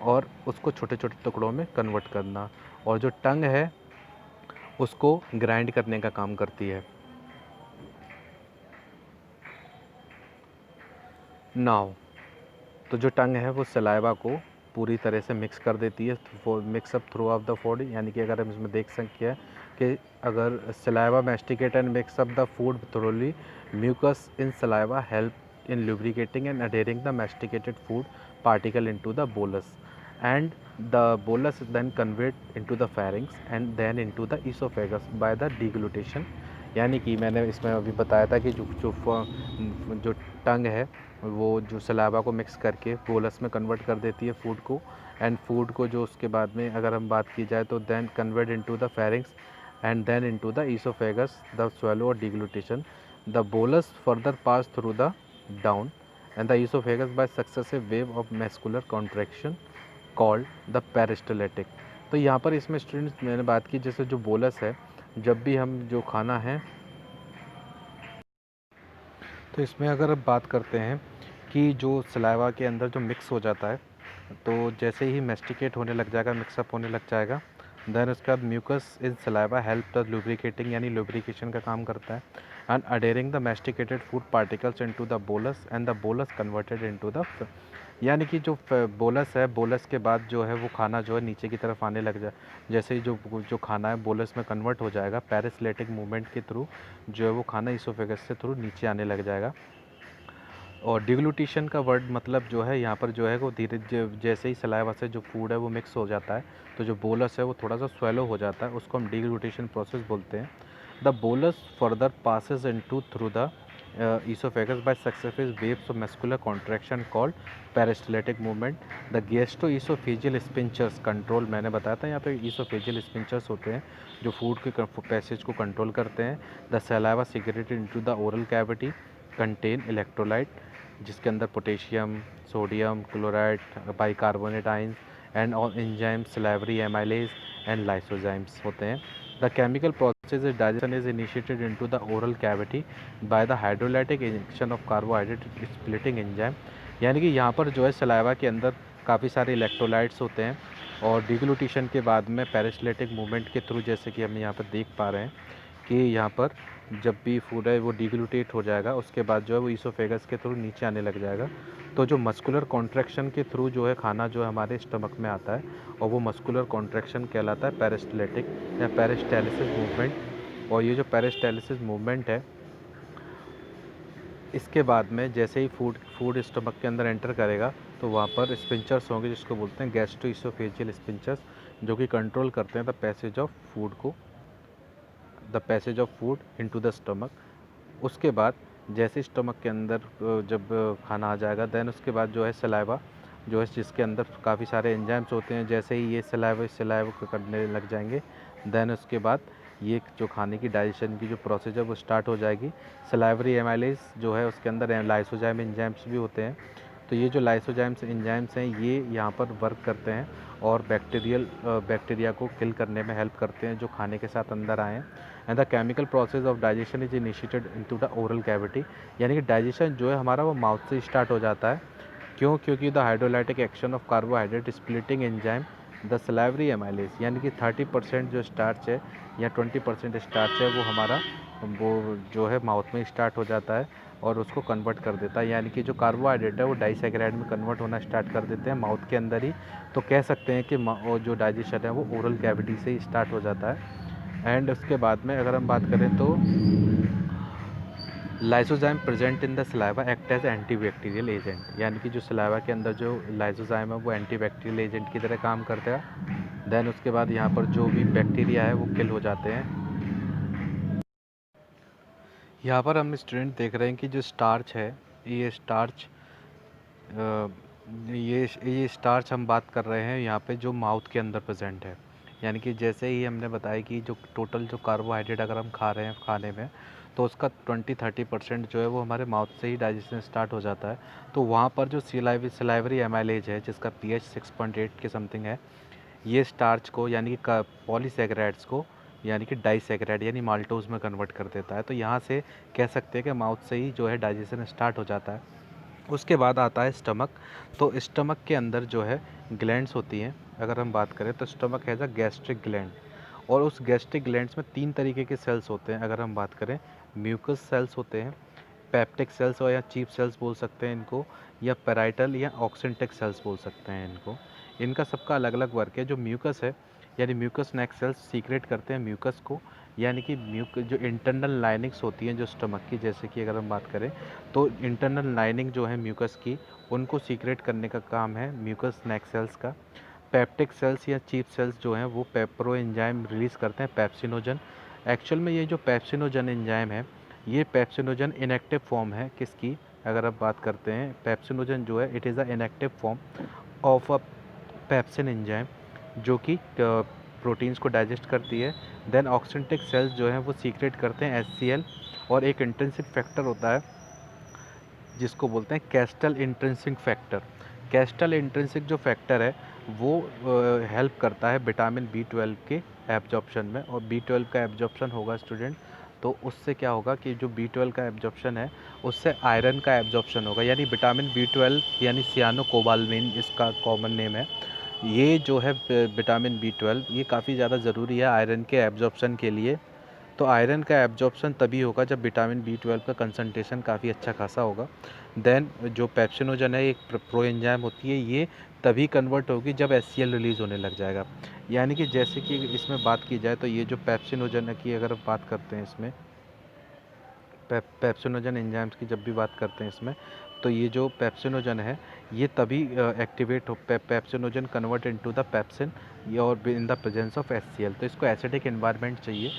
और उसको छोटे छोटे टुकड़ों में कन्वर्ट करना, और जो टंग है उसको ग्राइंड करने का काम करती है। नाव, तो जो टंग है वो सलाइवा को पूरी तरह से मिक्स कर देती है, mix up throughout the food, यानी कि अगर हम इसमें देख सकते हैं कि अगर saliva masticate and mix up the food thoroughly, mucus in saliva help in lubricating and adhering the masticated food particle into the bolus, and the bolus is then conveyed into the pharynx and then into the esophagus by the deglutition। यानी कि मैंने इसमें अभी बताया था कि जो टंग है वो जो सलाइवा को मिक्स करके बोलस में कन्वर्ट कर देती है फूड को, एंड फूड को जो उसके बाद में अगर हम बात की जाए तो then convert into the pharynx and then into the oesophagus the swallow और deglutition. The bolus further pass through the down and the oesophagus by successive wave of muscular contraction called the peristaltic. तो यहाँ पर इसमें स्टूडेंट्स मैंने बात की जैसे जो बोलस है, जब भी हम जो खाना है, तो इसमें अगर अब बात करते हैं कि जो सलाइवा के अंदर जो मिक्स हो जाता है, तो जैसे ही मेस्टिकेट होने लग जाएगा, मिक्सअप होने लग जाएगा, देन उसके बाद mucus in saliva help the lubricating, यानी लुब्रिकेशन का काम करता है, and adhering the masticated food particles into the bolus, and the bolus converted into the, यानी कि जो बोलस है, बोलस के बाद जो है वो खाना जो है नीचे की तरफ आने लग जाए। जैसे ही जो जो खाना है बोलस में कन्वर्ट हो जाएगा, पैरासिलेटिक मूवमेंट के थ्रू जो है वो खाना इसोफेगस से थ्रू नीचे आने लग जाएगा। और डिग्लूटिशन का वर्ड मतलब जो है यहाँ पर जो है वो धीरे जैसे ही सलाइवा से जो फूड है वो मिक्स हो जाता है, तो जो बोलस है वो थोड़ा सा स्वेलो हो जाता है, उसको हम डिग्लूटिशन प्रोसेस बोलते हैं। The bolus further passes into through the esophagus by successive waves of muscular contraction called peristaltic movement. The gastroesophageal sphincters control, मैंने बताया था यहाँ पे esophageal sphincters होते हैं जो फूड के पैसेज को कंट्रोल करते हैं। The saliva secreted into the oral cavity contain electrolyte, जिसके अंदर potassium, sodium chloride, bicarbonate ions and all enzymes, salivary amylase and lysozymes होते हैं। The chemical process of digestion is initiated into the oral cavity by the hydrolytic injection of carbohydrate splitting enzyme, यानी कि यहाँ पर जो है सलाइवा के अंदर काफ़ी सारे इलेक्ट्रोलाइट्स होते हैं, और डिग्लूटिशन के बाद में पेरिस्लेटिक मूवमेंट के थ्रू, जैसे कि हम यहाँ पर देख पा रहे हैं कि यहाँ पर जब भी फूड है वो डिग्लूटेट हो जाएगा, उसके बाद जो है वो ईसोफेगस के थ्रू नीचे आने लग जाएगा। तो जो मस्कुलर कॉन्ट्रैक्शन के थ्रू जो है खाना जो है हमारे स्टमक में आता है, और वो मस्कुलर कॉन्ट्रैक्शन कहलाता है पेरिस्टलेटिक या पेरिस्टालिसिस मूवमेंट। और ये जो पेरिस्टालिसिस मूवमेंट है, इसके बाद में जैसे ही फूड स्टमक के अंदर एंटर करेगा, तो वहाँ पर स्पिंचर्स होंगे जिसको बोलते हैं गैस्ट्रोइसोफेजियल स्पिंचर्स, जो कि कंट्रोल करते हैं the passage of food into the stomach. उसके बाद जैसे स्टमक के अंदर जब खाना आ जाएगा, देन उसके बाद जो है सलाइवा जो है, जिसके अंदर काफ़ी सारे एंजाइम्स होते हैं, जैसे ही ये सलाइवा को करने लग जाएंगे, देन उसके बाद ये जो खाने की डाइजेशन की जो प्रोसेस है वो स्टार्ट हो जाएगी। सलाइवरी एमाइलेज जो है उसके अंदर लाइसोजाइम एंजाइम्स भी होते हैं। तो ये जो लाइसोजाइम्स एंजाइम्स हैं ये यहाँ पर वर्क करते हैं और बैक्टीरिया को किल करने में हेल्प करते हैं जो खाने के साथ अंदर आए हैं। And the chemical process of digestion is initiated into the oral cavity, यानी कि डाइजेशन जो है हमारा वो माउथ से स्टार्ट हो जाता है। क्यों? क्योंकि the hydrolytic action of carbohydrate splitting enzyme the salivary amylase, यानी कि 30% जो स्टार्च है या 20% स्टार्च है वो हमारा वो जो है माउथ में स्टार्ट हो जाता है और उसको कन्वर्ट कर देता है, यानी कि जो कार्बोहाइड्रेट है वो डाइसैकेराइड में कन्वर्ट होना स्टार्ट कर देते हैं माउथ के अंदर ही। तो कह सकते हैं कि जो डाइजेशन है वो ओरल कैविटी से ही स्टार्ट हो जाता है। एंड उसके बाद में अगर हम बात करें तो lysozyme present in the saliva act as antibacterial agent, यानी कि जो सलाइवा के अंदर जो लाइसोजाइम है वो एंटीबैक्टीरियल एजेंट की तरह काम करता है। देन उसके बाद यहाँ पर जो भी बैक्टीरिया है वो किल हो जाते हैं। यहाँ पर हम स्टूडेंट देख रहे हैं कि जो स्टार्च है, ये स्टार्च ये स्टार्च हम बात कर रहे हैं यहाँ पे जो माउथ के अंदर प्रेजेंट है, यानी कि जैसे ही हमने बताया कि जो टोटल जो कार्बोहाइड्रेट अगर हम खा रहे हैं खाने में, तो उसका 20-30% जो है वो हमारे माउथ से ही डाइजेशन स्टार्ट हो जाता है। तो वहाँ पर जो सलाइवरी एमाइलेज है जिसका पीएच 6.8 के समथिंग है, ये स्टार्च को यानी कि पॉलीसैकेराइड्स को यानी कि डाइसैकेराइड यानी माल्टोज में कन्वर्ट कर देता है। तो यहाँ से कह सकते हैं कि माउथ से ही जो है डाइजेशन स्टार्ट हो जाता है। उसके बाद आता है स्टमक। तो स्टमक के अंदर जो है ग्लैंड्स होती हैं। अगर हम बात करें तो stomach has a gastric gland, और उस गैस्ट्रिक ग्लैंड्स में 3 तरीके के सेल्स होते हैं। अगर हम बात करें, म्यूकस सेल्स होते हैं, पेप्टिक सेल्स और या चीफ सेल्स बोल सकते हैं इनको, या पेराइटल या ऑक्सेंटिक सेल्स बोल सकते हैं इनको। इनका सबका अलग अलग वर्क है। जो म्यूकस है यानी म्यूकस नेक सेल्स सीक्रेट करते हैं म्यूकस को, यानी कि जो इंटरनल लाइनिंग्स होती हैं जो स्टमक की, जैसे कि अगर हम बात करें तो इंटरनल लाइनिंग जो है म्यूकस की, उनको सीक्रेट करने का काम है म्यूकस नेक सेल्स का। पेप्टिक सेल्स या चीफ सेल्स जो हैं वो पेप्रो एंजाइम रिलीज़ करते हैं, पेप्सिनोजन। एक्चुअल में ये जो पेप्सिनोजन एंजाइम है, ये पेप्सिनोजन इनएक्टिव फॉर्म है किसकी? अगर आप बात करते हैं पेप्सिनोजन जो है, it is a inactive form of a pepsin enzyme, जो कि प्रोटीन्स को डाइजेस्ट करती है। देन ऑक्सेंटिक सेल्स जो हैं वो सीक्रेट करते हैं HCl, और एक इंट्रिंसिक फैक्टर होता है जिसको बोलते हैं castle intrinsic factor. Castle intrinsic जो फैक्टर है वो हेल्प करता है विटामिन B12 के एब्जॉर्प्शन में, और B12 का एब्जॉर्प्शन होगा स्टूडेंट तो उससे क्या होगा कि जो B12 का एब्जॉर्प्शन है उससे आयरन का एब्जॉर्प्शन होगा, यानी विटामिन B12 यानी सियानोकोबाल्मिन इसका कॉमन नेम है। ये जो है विटामिन B12 ये काफ़ी ज़्यादा ज़रूरी है आयरन के एब्जॉर्प्शन के लिए। तो आयरन का एब्जॉर्प्शन तभी होगा जब विटामिन B12 का कंसंट्रेशन काफ़ी अच्छा खासा होगा। देन जो पेप्सिनोजन है एक प्रो एंजाइम होती है, ये तभी कन्वर्ट होगी जब HCl रिलीज़ होने लग जाएगा। यानी कि जैसे कि इसमें बात की जाए तो ये जो पेप्सिनोजन की अगर बात करते हैं इसमें पेप्सिनोजन एंजाइम्स की जब भी बात करते हैं इसमें, तो ये जो पेप्सिनोजन है ये तभी एक्टिवेट हो pepsinogen convert into the pepsin ये और in the presence of HCl। तो इसको एसिडिक एनवायरनमेंट चाहिए।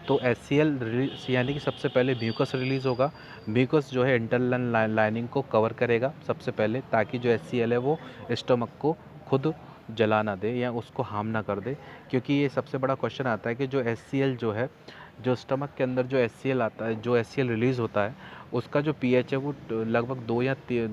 तो HCl रिलीज यानी कि सबसे पहले म्यूकस रिलीज़ होगा। म्यूकस जो है इंटरनल लाइनिंग को कवर करेगा सबसे पहले, ताकि जो HCl है वो स्टमक को खुद जला ना दे या उसको हार्म ना कर दे। क्योंकि ये सबसे बड़ा क्वेश्चन आता है कि जो HCl जो है, जो स्टमक के अंदर जो HCl आता है, जो HCl रिलीज़ होता है उसका जो pH है वो लगभग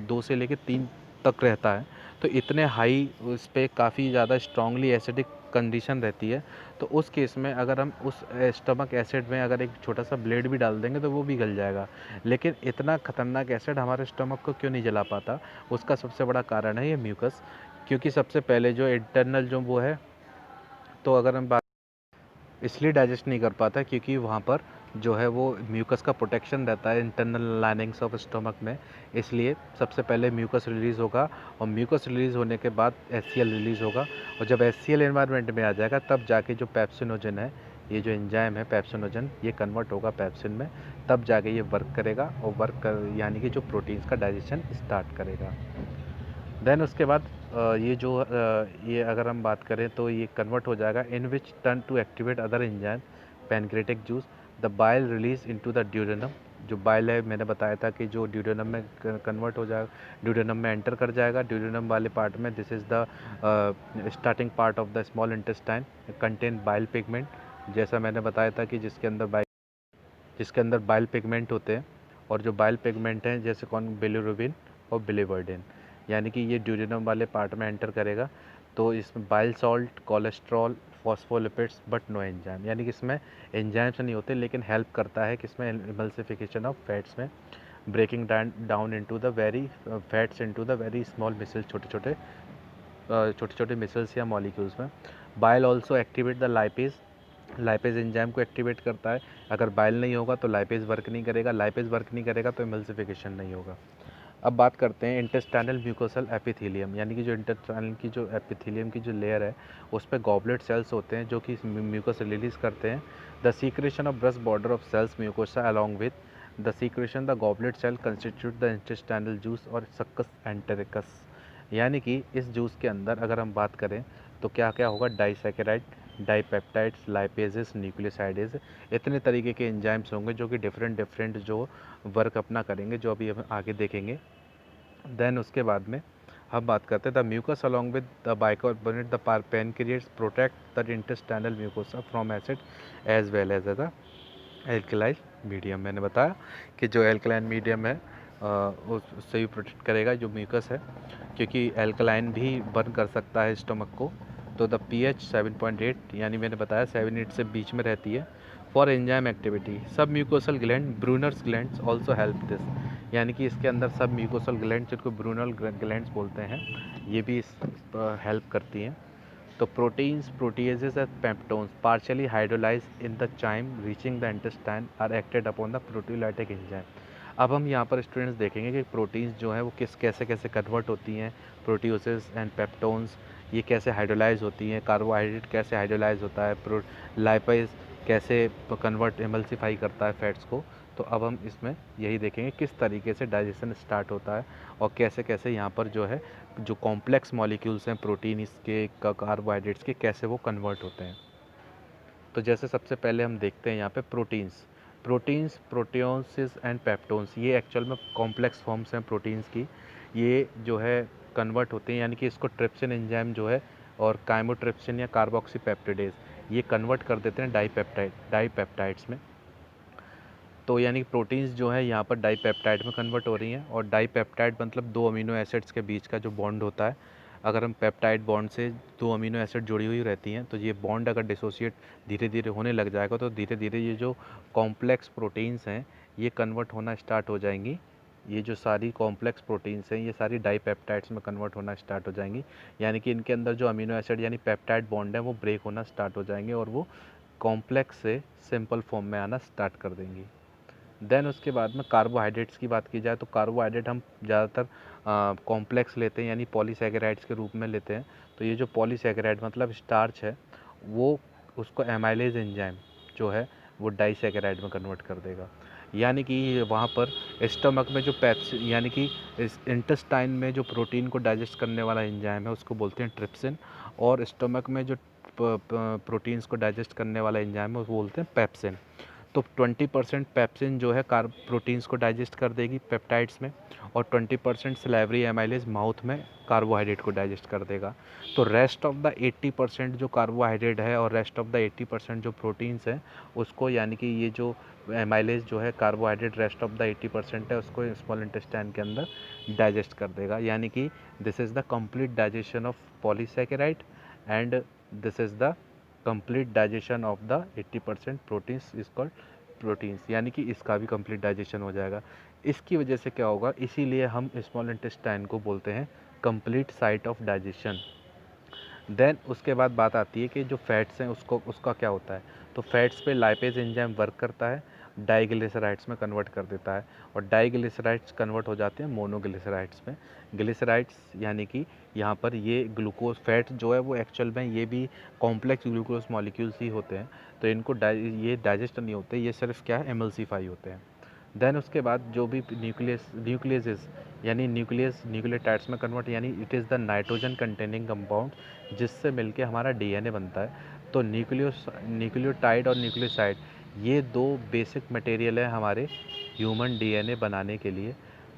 2 से लेकर 3 तक रहता है। तो इतने हाई उस पे काफ़ी ज़्यादा स्ट्रांगली एसिडिक कंडीशन रहती है। तो उस केस में अगर हम उस स्टमक एसिड में अगर एक छोटा सा ब्लेड भी डाल देंगे तो वो भी गल जाएगा। लेकिन इतना ख़तरनाक एसिड हमारे स्टमक को क्यों नहीं जला पाता, उसका सबसे बड़ा कारण है ये म्यूकस। क्योंकि सबसे पहले जो इंटरनल जो वो है, तो अगर हम बात इसलिए डाइजेस्ट नहीं कर पाता क्योंकि वहाँ पर जो है वो म्यूकस का प्रोटेक्शन रहता है इंटरनल लाइनिंग्स ऑफ स्टमक में। इसलिए सबसे पहले म्यूकस रिलीज़ होगा और म्यूकस रिलीज़ होने के बाद HCl रिलीज़ होगा। और जब HCl एनवायरनमेंट में आ जाएगा तब जाके जो पेप्सिनोजन है, ये जो एंजाइम है पेप्सिनोजन, ये कन्वर्ट होगा पेप्सिन में, तब जाके ये वर्क करेगा और यानी कि जो प्रोटीन्स का डाइजेशन स्टार्ट करेगा। देन उसके बाद ये अगर हम बात करें तो ये कन्वर्ट हो जाएगा in which turn to activate other enzyme pancreatic juice the bile release into the duodenum. जो बाइल है मैंने बताया था कि जो ड्यूडेनम में कन्वर्ट हो जाएगा, ड्यूडेनम में एंटर कर जाएगा। ड्यूडेनम वाले पार्ट में this is the starting part of the small intestine contain bile pigment. जैसा मैंने बताया था कि जिसके अंदर बाइल पिगमेंट होते हैं, और जो बाइल पिगमेंट हैं जैसे कौन बिलिरुबिन और बिलिवर्डिन, यानी कि ये ड्यूडेनम वाले पार्ट में एंटर करेगा। तो इसमें bile salt, cholesterol, phospholipids but no enzyme, यानी कि इसमें एंजाइम्स नहीं होते लेकिन हेल्प करता है किसमें, एमल्सिफिकेशन ऑफ फैट्स में, breaking down into the very fats into the very small micelles, छोटे छोटे मिसल्स या मॉलिक्यूल्स में। Bile also activate the lipase, lipase enzyme को एक्टिवेट करता है। अगर बाइल नहीं होगा तो लाइपेज वर्क नहीं करेगा, लाइपेज वर्क नहीं करेगा तो एमल्सिफिकेशन नहीं होगा। अब बात करते हैं इंटेस्टाइनल म्यूकोसल एपिथेलियम, यानी कि जो इंटेस्टाइनल की जो एपिथेलियम की जो लेयर है उस पर गॉबलेट सेल्स होते हैं जो कि म्यूकस रिलीज करते हैं। The secretion of brush border of cells mucosa along with the secretion the goblet cell constitute the intestinal juice और सक्कस एंटेरिकस। यानी कि इस जूस के अंदर अगर हम बात करें तो क्या क्या होगा, डाइसैकेराइड, डाइपेप्टाइड्स, लाइपेजेस, न्यूक्लियोसाइडेज, इतने तरीके के एंजाइम्स होंगे जो कि डिफरेंट जो वर्क अपना करेंगे, जो अभी हम आगे देखेंगे। देन उसके बाद में हम बात करते हैं the mucus along with the bicarbonate the pancreas protect the intestinal mucosa from acid as well as the alkaline medium. मैंने बताया कि जो एल्कलाइन मीडियम है उससे भी प्रोटेक्ट करेगा जो म्यूकस है, क्योंकि एल्कलाइन भी बर्न कर सकता है स्टमक को। तो द pH 7.8, यानी मैंने बताया 7-8 से बीच में रहती है। फॉर एंजाइम एक्टिविटी सब mucosal gland Brunner's glands also help this, यानी कि इसके अंदर सब म्यूकोसल ग्लैंड जिनको ब्रूनल ग्लैंड्स बोलते हैं ये भी हेल्प करती हैं। तो proteins, proteases and peptones partially hydrolyzed in the chyme reaching the intestine are acted upon the proteolytic enzyme। अब हम यहाँ पर स्टूडेंट्स देखेंगे कि प्रोटीन्स जो है वो कैसे कैसे कन्वर्ट होती हैं, प्रोटीओसेस एंड पेप्टोन्स ये कैसे हाइड्रोलाइज होती हैं, कार्बोहाइड्रेट कैसे हाइड्रोलाइज होता है, लाइपेज कैसे कन्वर्ट एमल्सिफाई करता है फैट्स को। तो अब हम इसमें यही देखेंगे किस तरीके से डाइजेशन स्टार्ट होता है और कैसे कैसे यहाँ पर जो है जो कॉम्प्लेक्स मॉलिक्यूल्स हैं प्रोटीन इसके कार्बोहाइड्रेट्स के कैसे वो कन्वर्ट होते हैं। तो जैसे सबसे पहले हम देखते हैं यहाँ पे प्रोटीन्स, प्रोटियोन्सिस एंड पेप्टोन्स, ये एक्चुअल में कॉम्प्लेक्स फॉर्म्स हैं प्रोटीन्स की। ये जो है कन्वर्ट होते हैं, यानी कि इसको ट्रिप्सिन एंजाइम जो है और काइमोट्रिप्सिन या कार्बोक्सीपेप्टिडेज ये कन्वर्ट कर देते हैं डाईपेप्टाइड्स में। तो यानी प्रोटीन्स जो है यहाँ पर डाईपेप्टाइड में कन्वर्ट हो रही हैं, और डाईपेप्टाइड मतलब दो अमीनो एसिड्स के बीच का जो बॉन्ड होता है अगर हम पेप्टाइड बॉन्ड से दो अमीनो एसिड जुड़ी हुई रहती हैं तो ये बॉन्ड अगर डिसोसिएट धीरे धीरे होने लग जाएगा तो धीरे धीरे ये जो कॉम्प्लेक्स प्रोटीन्स हैं ये कन्वर्ट होना स्टार्ट हो जाएंगी। ये जो सारी कॉम्प्लेक्स प्रोटीन्स हैं ये सारी डाईपेप्टाइड्स में कन्वर्ट होना स्टार्ट हो जाएंगी, यानी कि इनके अंदर जो अमीनो एसिड यानी पेप्टाइड बॉन्ड है वो ब्रेक होना स्टार्ट हो जाएंगे और वो कॉम्प्लेक्स से सिंपल फॉर्म में आना स्टार्ट कर देंगी। देन उसके बाद में कार्बोहाइड्रेट्स की बात की जाए तो कार्बोहाइड्रेट हम ज़्यादातर कॉम्प्लेक्स लेते हैं यानी पॉलीसैकेराइड्स के रूप में लेते हैं। तो ये जो पॉलीसैकेराइड मतलब स्टार्च है वो उसको एमाइलेज एंजाइम जो है वो डाइसैकेराइड में कन्वर्ट कर देगा, यानी कि वहाँ पर स्टमक में जो पैप्स यानी कि इस इंटेस्टाइन में जो प्रोटीन को डाइजेस्ट करने वाला एंजाइम है उसको बोलते हैं ट्रिप्सिन, और स्टमक में जो प्रोटीन्स को डाइजेस्ट करने वाला एंजाइम है उसको बोलते हैं पेप्सिन। तो 20% पेप्सिन जो है कार्ब प्रोटीन्स को डाइजेस्ट कर देगी पेप्टाइड्स में, और 20% सलेवरी एमाइलेज माउथ में कार्बोहाइड्रेट को डाइजेस्ट कर देगा। तो रेस्ट ऑफ द 80% जो कार्बोहाइड्रेट है और रेस्ट ऑफ द 80% जो प्रोटीन्स हैं उसको, यानी कि ये जो एमाइलेज जो है कार्बोहाइड्रेट रेस्ट ऑफ द 80% है उसको स्मॉल इंटेस्टाइन के अंदर डाइजेस्ट कर देगा, यानी कि this is the complete digestion of polysaccharide and this is the complete digestion of the 80% proteins is called proteins, यानी कि इसका भी कंप्लीट डाइजेशन हो जाएगा। इसकी वजह से क्या होगा, इसीलिए हम स्मॉल इंटेस्टाइन को बोलते हैं complete site of digestion. Then उसके बाद बात आती है कि जो फैट्स हैं उसको उसका क्या होता है। तो फैट्स पे लाइपेज एंजाइम वर्क करता है, डाइग्लिसराइड्स में कन्वर्ट कर देता है, और डाइग्लिसराइड्स कन्वर्ट हो जाते हैं मोनोग्लिसराइड्स में। ग्लिसराइड्स यानी कि यहाँ पर ये ग्लूकोज फैट जो है वो एक्चुअल में ये भी कॉम्प्लेक्स ग्लूकोज मॉलिक्यूल्स ही होते हैं, तो इनको ये डाइजेस्ट नहीं होते, ये सिर्फ क्या है एमल्सीफाई होते हैं। देन उसके बाद जो भी न्यूक्लियस यानी न्यूक्लियोटाइड्स में कन्वर्ट, यानी it is the nitrogen containing compound जिससे मिलके हमारा डीएनए बनता है। तो न्यूक्लियोटाइड और न्यूक्लियोसाइड ये दो बेसिक मटेरियल है हमारे ह्यूमन डीएनए बनाने के लिए।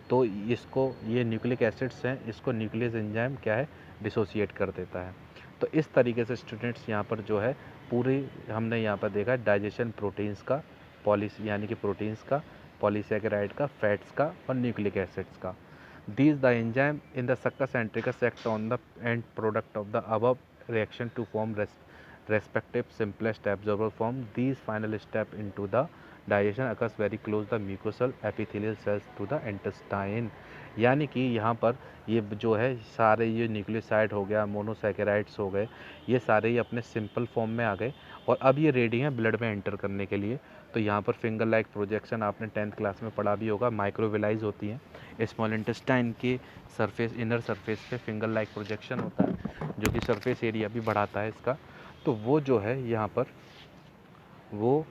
तो इसको ये न्यूक्लिक एसिड्स हैं, इसको न्यूक्लियस एंजाइम क्या है डिसोसिएट कर देता है। तो इस तरीके से स्टूडेंट्स यहाँ पर जो है पूरी हमने यहाँ पर देखा डाइजेशन प्रोटीन्स का, पॉलिस यानी कि प्रोटीन्स का, पॉलीसैकेराइड का, फैट्स का और न्यूक्लिक एसिड्स का। These the enzyme in the succus centricus act on the end product of the above reaction to form respective simplest absorbable form. These final step into the digestion occurs very close the mucosal epithelial cells to the intestine। यानी कि यहाँ पर ये जो है सारे ये न्यूक्लियोसाइड हो गया, मोनोसैकेराइड्स हो गए, ये सारे ही अपने सिंपल फॉर्म में आ गए और अब ये रेडी हैं ब्लड में एंटर करने के लिए। तो यहाँ पर फिंगर लाइक प्रोजेक्शन आपने 10th क्लास में पढ़ा भी होगा, माइक्रोविलाइज होती हैं स्मॉल इंटेस्टाइन के सरफेस, इनर सरफेस पे फिंगर लाइक प्रोजेक्शन होता है जो कि सरफेस एरिया भी बढ़ाता है इसका। तो वो जो है यहाँ पर वो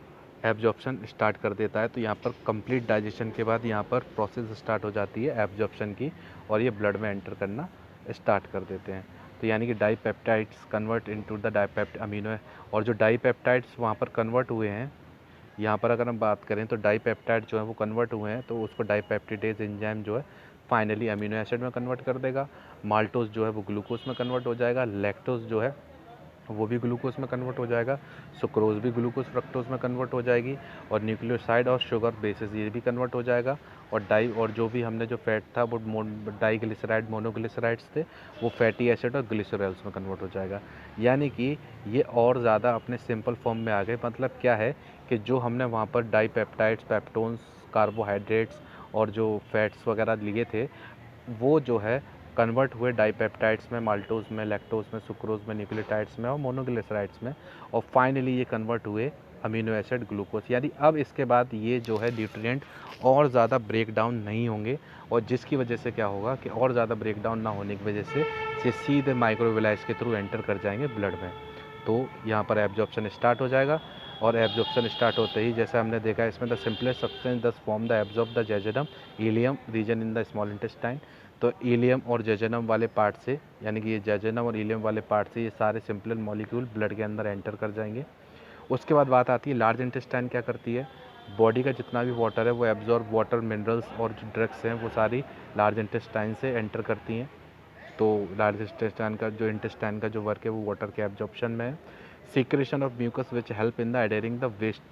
एब्जॉर्प्शन स्टार्ट कर देता है। तो यहाँ पर कंप्लीट डाइजेशन के बाद यहाँ पर प्रोसेस स्टार्ट हो जाती है एब्जॉर्प्शन की, और ये ब्लड में एंटर करना स्टार्ट कर देते हैं। तो यानी कि डाईपेप्टाइड्स कन्वर्ट इनटू द डाईपेप्ट अमीनो, और जो डाईपेप्टाइड्स वहाँ पर कन्वर्ट हुए हैं, यहाँ पर अगर हम बात करें तो डाईपेप्टाइड जो है वो कन्वर्ट हुए हैं, तो उसको डाईपेप्टिडेज एंजाइम जो है फाइनली अमीनो एसिड में कन्वर्ट कर देगा। माल्टोज जो है वो ग्लूकोज में कन्वर्ट हो जाएगा, लैक्टोज जो है वो भी ग्लूकोज में कन्वर्ट हो जाएगा, सुक्रोज भी ग्लूकोज फ्रक्टोज में कन्वर्ट हो जाएगी, और न्यूक्लियोसाइड और शुगर बेसिस ये भी कन्वर्ट हो जाएगा, और जो भी हमने जो फैट था वो डाईग्लिसराइड मोनोग्लिसराइड्स थे वो फैटी एसिड और ग्लिसरॉल्स में कन्वर्ट हो जाएगा। यानी कि ये और ज़्यादा अपने सिंपल फॉर्म में आ गए। मतलब क्या है कि जो हमने वहाँ पर डाईपेप्टाइड्स, पेप्टोन्स, कार्बोहाइड्रेट्स और जो फैट्स वगैरह लिए थे वो जो है कन्वर्ट हुए डाईपेप्टाइड्स में, माल्टोज में, लैक्टोज में, सुक्रोज में, न्यूक्लियोटाइड्स में और मोनोग्लिसराइड्स में, और फाइनली ये कन्वर्ट हुए अमीनो एसिड ग्लूकोज। यानी अब इसके बाद ये जो है न्यूट्रिएंट और ज़्यादा ब्रेक डाउन नहीं होंगे, और जिसकी वजह से क्या होगा कि और ज़्यादा ब्रेक डाउन ना होने की वजह से ये सीधे माइक्रोविलाइज के थ्रू एंटर कर जाएंगे ब्लड में। तो यहाँ पर एब्जॉर्प्शन स्टार्ट हो जाएगा, और एब्जॉर्प्शन स्टार्ट होते ही जैसे हमने देखा इसमें the simplest substance thus form the absorb the jejunum ileum region in the small intestine. तो इलियम और जेजेनम वाले पार्ट से, यानी कि ये जेजेनम और इलियम वाले पार्ट से ये सारे सिंपल मॉलिक्यूल ब्लड के अंदर एंटर कर जाएंगे। उसके बाद बात आती है लार्ज इंटेस्टाइन क्या करती है, बॉडी का जितना भी वाटर है वो एब्जॉर्ब वाटर मिनरल्स और जो ड्रग्स हैं वो सारी लार्ज इंटेस्टाइन से एंटर करती हैं। तो लार्ज इंटेस्टाइन का जो वर्क है वो वाटर के एब्जॉर्प्शन में है। Secretion of mucus which help in the adhering the waste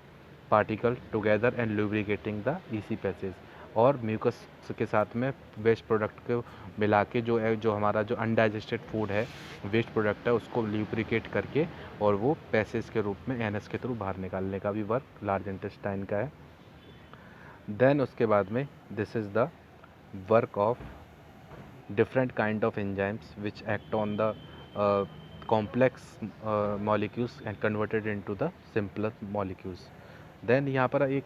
particle together and lubricating the easy passage. और म्यूकस के साथ में वेस्ट प्रोडक्ट को मिला के जो हमारा जो अनडाइजेस्टेड फूड है, वेस्ट प्रोडक्ट है, उसको ल्यूब्रिकेट करके और वो पैसेज के रूप में एनएस के थ्रू बाहर निकालने का भी वर्क लार्ज इंटेस्टाइन का है। देन उसके बाद में this is the work of different kind of enzymes which act on the complex molecules and converted into the simpler molecules. Then यहाँ पर एक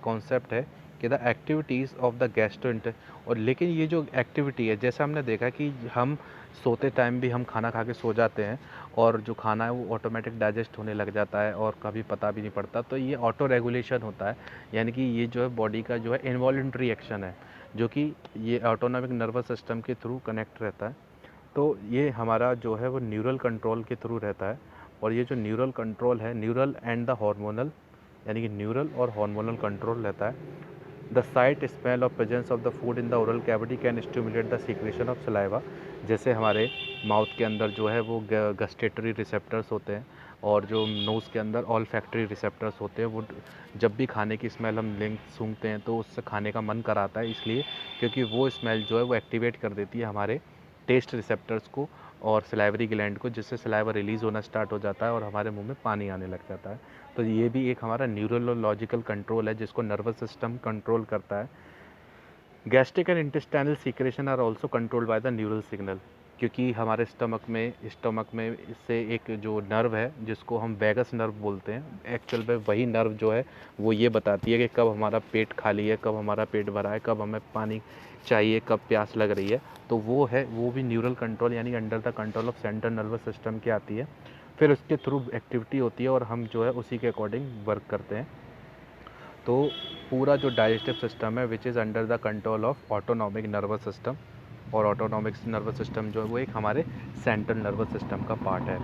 कॉन्सेप्ट है कि द एक्टिविटीज़ ऑफ द गैस्ट्रोइंटेस्टाइन, और लेकिन ये जो एक्टिविटी है, जैसे हमने देखा कि हम सोते टाइम भी हम खाना खा के सो जाते हैं और जो खाना है वो ऑटोमेटिक डाइजेस्ट होने लग जाता है और कभी पता भी नहीं पड़ता, तो ये ऑटो रेगुलेशन होता है, यानी कि ये जो है बॉडी का जो है इनवॉल्यूंटरी एक्शन है, जो कि ये ऑटोनॉमिक नर्वस सिस्टम के थ्रू कनेक्ट रहता है। तो ये हमारा जो है वो न्यूरल कंट्रोल के थ्रू रहता है, और ये जो न्यूरल कंट्रोल है, न्यूरल एंड द हार्मोनल, यानी कि न्यूरल और हार्मोनल कंट्रोल रहता है। द साइट, स्मेल और presence of the food in the oral cavity can stimulate the secretion of saliva. जैसे हमारे माउथ के अंदर जो है वो गस्टेटरी रिसेप्टर्स होते हैं, और जो नोज़ के अंदर ऑल फैक्ट्री रिसेप्टर्स होते हैं, वो जब भी खाने की स्मेल हम सूंघते हैं तो उससे खाने का मन कराता है, इसलिए क्योंकि वो स्मेल जो है वो एक्टिवेट कर देती है हमारे टेस्ट रिसेप्टर्स को और सलाइवरी ग्लैंड को, जिससे सलाइवा रिलीज़ होना स्टार्ट हो जाता है और हमारे मुंह में पानी आने लग जाता है। तो ये भी एक हमारा न्यूरोलॉजिकल कंट्रोल है जिसको नर्वस सिस्टम कंट्रोल करता है। Gastric and intestinal secretion are also controlled by the neural signal, क्योंकि हमारे स्टमक में इससे एक जो नर्व है जिसको हम वैगस नर्व बोलते हैं, एक्चुअल में वही नर्व जो है वो ये बताती है कि कब हमारा पेट खाली है, कब हमारा पेट भरा है, कब हमें पानी चाहिए, कब प्यास लग रही है। तो वो भी न्यूरल कंट्रोल यानी under the control of central nervous system की आती है। फिर उसके थ्रू एक्टिविटी होती है और हम जो है उसी के अकॉर्डिंग वर्क करते हैं। तो पूरा जो डाइजेस्टिव सिस्टम है which is under the control of autonomic nervous system, और ऑटोनॉमिक नर्वस सिस्टम जो है वो एक हमारे सेंट्रल नर्वस सिस्टम का पार्ट है।